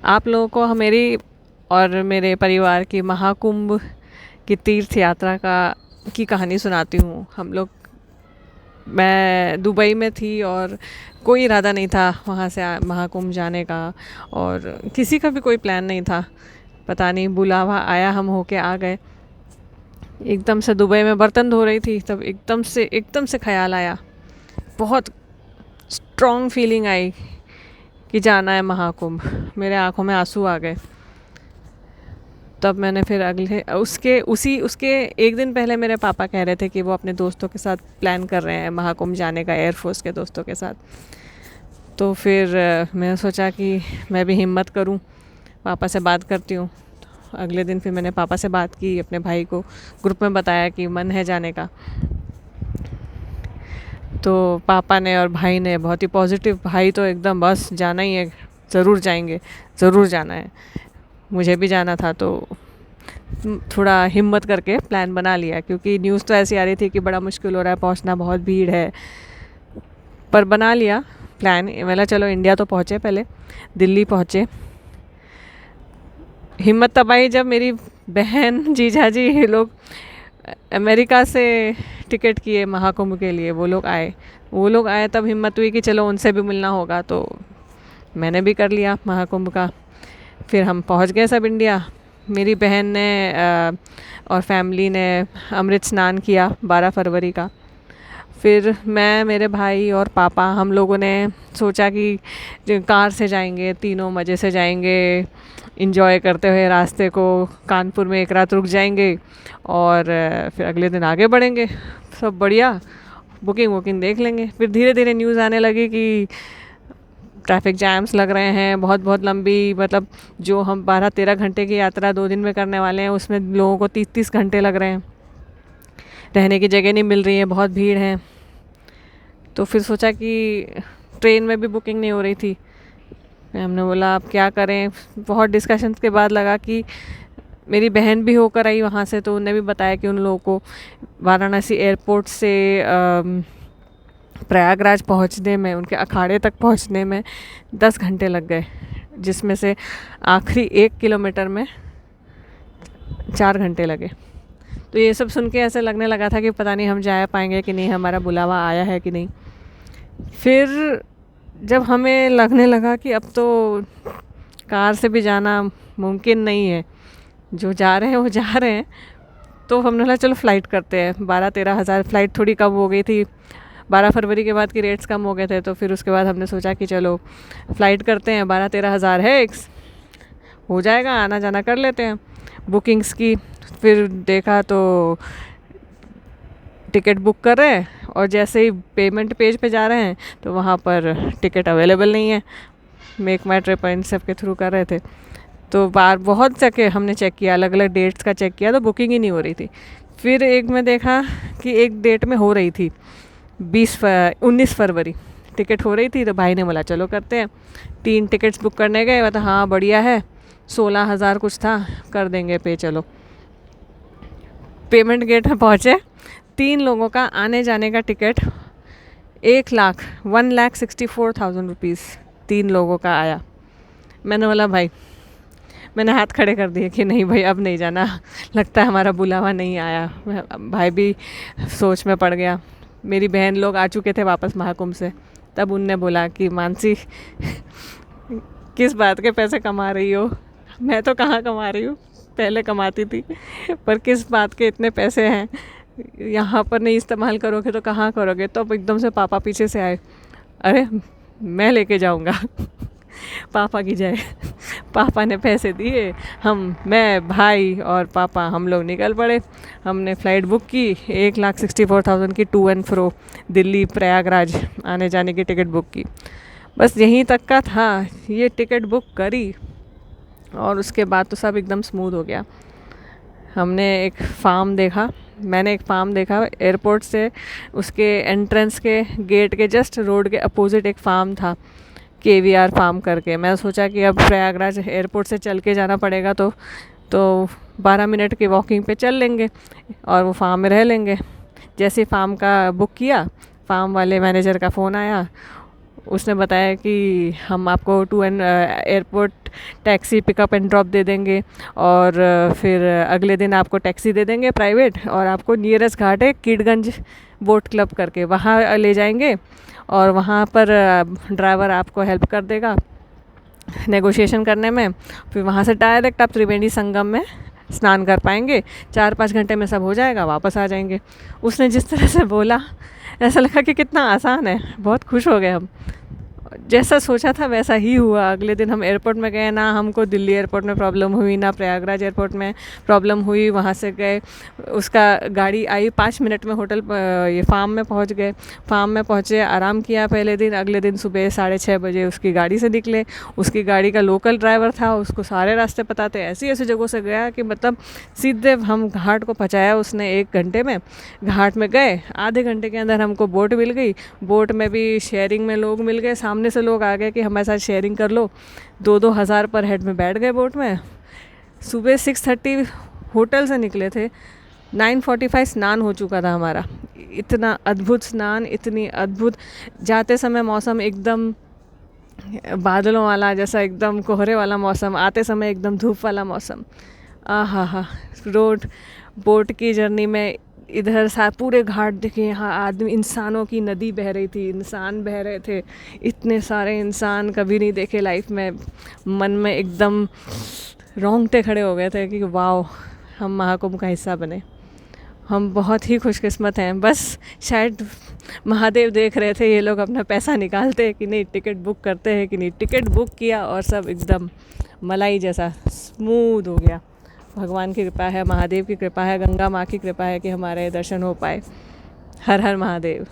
आप लोगों को मेरी और मेरे परिवार की महाकुंभ की तीर्थ यात्रा का की कहानी सुनाती हूँ। मैं दुबई में थी और कोई इरादा नहीं था वहाँ से महाकुंभ जाने का, और किसी का भी कोई प्लान नहीं था। पता नहीं बुलावा आया, हम होके आ गए। एकदम से दुबई में बर्तन धो रही थी, तब एकदम से ख्याल आया। बहुत स्ट्रॉन्ग फीलिंग आई कि जाना है महाकुंभ। मेरे आंखों में आंसू आ गए। तब मैंने फिर अगले उसके एक दिन पहले मेरे पापा कह रहे थे कि वो अपने दोस्तों के साथ प्लान कर रहे हैं महाकुंभ जाने का, एयरफोर्स के दोस्तों के साथ। तो फिर मैंने सोचा कि मैं भी हिम्मत करूं, पापा से बात करती हूँ। तो अगले दिन फिर मैंने पापा से बात की, अपने भाई को ग्रुप में बताया कि मन है जाने का। तो पापा ने और भाई ने बहुत ही पॉजिटिव, भाई तो एकदम बस जाना ही है, ज़रूर जाएंगे, ज़रूर जाना है। मुझे भी जाना था, तो थोड़ा हिम्मत करके प्लान बना लिया, क्योंकि न्यूज़ तो ऐसी आ रही थी कि बड़ा मुश्किल हो रहा है पहुंचना, बहुत भीड़ है। पर बना लिया प्लान। मतलब चलो इंडिया तो पहुँचे, पहले दिल्ली पहुँचे। हिम्मत तब आई जब मेरी बहन, जीजा जी, ये लोग अमेरिका से टिकट किए महाकुंभ के लिए। वो लोग आए तब हिम्मत हुई कि चलो उनसे भी मिलना होगा। तो मैंने भी कर लिया महाकुंभ का। फिर हम पहुंच गए सब इंडिया। मेरी बहन ने और फैमिली ने अमृत स्नान किया 12 फरवरी का। फिर मैं, मेरे भाई और पापा, हम लोगों ने सोचा कि कार से जाएंगे, तीनों मज़े से जाएंगे, इंजॉय करते हुए रास्ते को। कानपुर में एक रात रुक जाएंगे और फिर अगले दिन आगे बढ़ेंगे। सब बढ़िया, बुकिंग वुकिंग देख लेंगे। फिर धीरे धीरे न्यूज़ आने लगी कि ट्रैफिक जैम्स लग रहे हैं, बहुत बहुत लंबी। मतलब जो हम 12-13 घंटे की यात्रा 2 दिन में करने वाले हैं, उसमें लोगों को 30-30 घंटे लग रहे हैं। रहने की जगह नहीं मिल रही है, बहुत भीड़ है। तो फिर सोचा कि ट्रेन में भी बुकिंग नहीं हो रही थी। हमने बोला अब क्या करें। बहुत डिस्कशंस के बाद लगा कि मेरी बहन भी होकर आई वहाँ से, तो उन्हें भी बताया कि उन लोगों को वाराणसी एयरपोर्ट से प्रयागराज पहुँचने में, उनके अखाड़े तक पहुँचने में 10 घंटे लग गए, जिसमें से आखिरी 1 किलोमीटर में 4 घंटे लगे। तो ये सब सुन के ऐसे लगने लगा था कि पता नहीं हम जा पाएंगे कि नहीं, हमारा बुलावा आया है कि नहीं। फिर जब हमें लगने लगा कि अब तो कार से भी जाना मुमकिन नहीं है, जो जा रहे हैं वो जा रहे हैं, तो हमने बोला चलो फ़्लाइट करते हैं। 12-13 हज़ार, फ़्लाइट थोड़ी कम हो गई थी। 12 फरवरी के बाद की रेट्स कम हो गए थे। तो फिर उसके बाद हमने सोचा कि चलो फ़्लाइट करते हैं, 12-13 हज़ार है, एक हो जाएगा, आना जाना कर लेते हैं। बुकिंग्स की फिर देखा तो टिकट बुक कर रहे हैं, और जैसे ही पेमेंट पेज पे जा रहे हैं तो वहाँ पर टिकट अवेलेबल नहीं है। मेक माई ट्रिप इन सब के थ्रू कर रहे थे, तो बहुत जगह हमने चेक किया, अलग अलग डेट्स का चेक किया, तो बुकिंग ही नहीं हो रही थी। फिर एक में देखा कि एक डेट में हो रही थी, 19 फरवरी टिकट हो रही थी। तो भाई ने बोला चलो करते हैं। 3 टिकट्स बुक करने गए, मतलब हाँ बढ़िया है, 16,000 कुछ था, कर देंगे पे। चलो पेमेंट गेट में पहुँचे, 3 लोगों का आने जाने का टिकट 1,64,000 रुपीज़ 3 लोगों का आया। मैंने बोला भाई, मैंने हाथ खड़े कर दिए कि नहीं भाई, अब नहीं जाना, लगता है हमारा बुलावा नहीं आया। भाई भी सोच में पड़ गया। मेरी बहन लोग आ चुके थे वापस महाकुंभ से। तब उनने बोला कि मानसी, किस बात के पैसे कमा रही हो? मैं तो कहाँ कमा रही हूँ, पहले कमाती थी, पर किस बात के इतने पैसे हैं, यहाँ पर नहीं इस्तेमाल करोगे तो कहाँ करोगे? तो अब एकदम से पापा पीछे से आए, अरे मैं लेके जाऊँगा। पापा की जय। पापा ने पैसे दिए, मैं, भाई और पापा, हम लोग निकल पड़े। हमने फ़्लाइट बुक की, 1,64,000 की to and fro Delhi Prayagraj आने जाने की टिकट बुक की। बस यहीं तक का था। ये टिकट बुक करी और उसके बाद तो सब एकदम स्मूथ हो गया। मैंने एक फार्म देखा एयरपोर्ट से, उसके एंट्रेंस के गेट के जस्ट रोड के अपोजिट एक फार्म था, KVR फार्म करके। मैं सोचा कि अब प्रयागराज एयरपोर्ट से चल के जाना पड़ेगा, तो 12 मिनट की वॉकिंग पे चल लेंगे और वो फार्म में रह लेंगे। जैसे फार्म का बुक किया, फार्म वाले मैनेजर का फ़ोन आया, उसने बताया कि हम आपको to and airport taxi pickup and drop दे देंगे, और फिर अगले दिन आपको टैक्सी दे देंगे प्राइवेट, और आपको नियरेस्ट घाट है कीडगंज बोट क्लब करके, वहाँ ले जाएंगे, और वहाँ पर ड्राइवर आपको हेल्प कर देगा नेगोशिएशन करने में। फिर वहाँ से डायरेक्ट आप त्रिवेणी संगम में स्नान कर पाएंगे, 4-5 घंटे में सब हो जाएगा, वापस आ जाएंगे। उसने जिस तरह से बोला ऐसा लगा कि कितना आसान है, बहुत खुश हो गए हम। जैसा सोचा था वैसा ही हुआ। अगले दिन हम एयरपोर्ट में गए, ना हमको दिल्ली एयरपोर्ट में प्रॉब्लम हुई, ना प्रयागराज एयरपोर्ट में प्रॉब्लम हुई। वहाँ से गए, उसका गाड़ी आई, 5 मिनट में होटल ये फार्म में पहुँच गए। फार्म में पहुँचे, आराम किया पहले दिन। अगले दिन सुबह 6:30 बजे उसकी गाड़ी से निकले। उसकी गाड़ी का लोकल ड्राइवर था, उसको सारे रास्ते पता थे, ऐसी ऐसी जगहों से गया कि मतलब सीधे हम घाट को पहुँचाया उसने 1 घंटे में। घाट में गए, आधे घंटे के अंदर हमको बोट मिल गई। बोट में भी शेयरिंग में लोग मिल गए, सामने से लोग आ गए कि हमारे साथ शेयरिंग कर लो। 2-2 हज़ार पर हेड में बैठ गए बोट में। सुबह 6:30 होटल से निकले थे, 9:45 स्नान हो चुका था हमारा। इतना अद्भुत स्नान, इतनी अद्भुत। जाते समय मौसम एकदम बादलों वाला, जैसा एकदम कोहरे वाला मौसम, आते समय एकदम धूप वाला मौसम। आहा हा। रोड बोट की जर्नी में इधर पूरे घाट दिखे, यहाँ आदमी, इंसानों की नदी बह रही थी, इंसान बह रहे थे, इतने सारे इंसान कभी नहीं देखे लाइफ में। मन में एकदम रोंगटे खड़े हो गए थे कि वाओ, हम महाकुंभ का हिस्सा बने। हम बहुत ही खुशकिस्मत हैं। बस शायद महादेव देख रहे थे ये लोग अपना पैसा निकालते हैं कि नहीं, टिकट बुक करते हैं कि नहीं। टिकट बुक किया और सब एकदम मलाई जैसा स्मूथ हो गया। भगवान की कृपा है, महादेव की कृपा है, गंगा माँ की कृपा है कि हमारे दर्शन हो पाए। हर हर महादेव।